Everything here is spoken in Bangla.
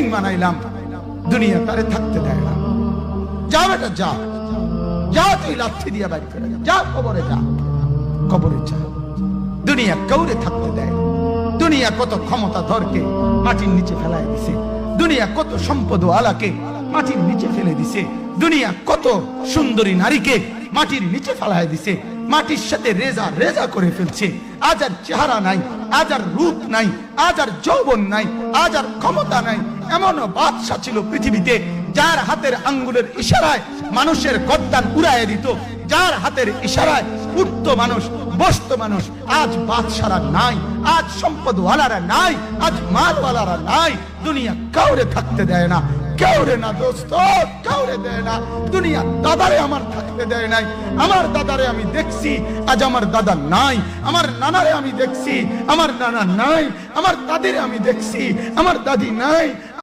বিল্ডিং বানাইলাম, দুনিয়া তারে থাকতে দেয় না। যা বেটা যা, যা তুই লাথি দিয়া বাড়ি করে যা, কবরে যা, কবরে যা। দুনিয়া কাউরে থাকতে দেয় না। দুনিয়া কত ক্ষমতা ধরকে মাটির নিচে ফেলায় দিছে, দুনিয়া কত সম্পদ আলাকে মাটির নিচে ফেলে দিছে, দুনিয়া কত সুন্দরী নারীকে মাটির নিচে ফেলায় দিছে, মাটির সাথে রেজা রেজা করে ফেলছে। আজ আর চেহারা নাই, আজ আর রূপ নাই, আজ আর যৌবন নাই, আজ আর ক্ষমতা নাই। এমনও বাদশা ছিল পৃথিবীতে যার হাতের আঙ্গুলের ইশারায় মানুষের গর্দান উড়াইয়া দিত, যার হাতের ইশারায় উঠতো মানুষ, বসতো মানুষ। আজ বাদশারা নাই, আজ সম্পদওয়ালারা নাই, আজ মালওয়ালারা নাই। দুনিয়া কাউরে থাকতে দেয় না, কাউরে না দোস্ত, কাউরে দেয় না। দুনিয়া দাদারে আমার থাকতে দেয় নাই। আমার দাদারে আমি দেখছি, আজ আমার দাদা নাই। আমার নানারে আমি দেখছি, আমার নানা নাই। আমার দাদিরে আমি দেখছি, আমার দাদি নাই।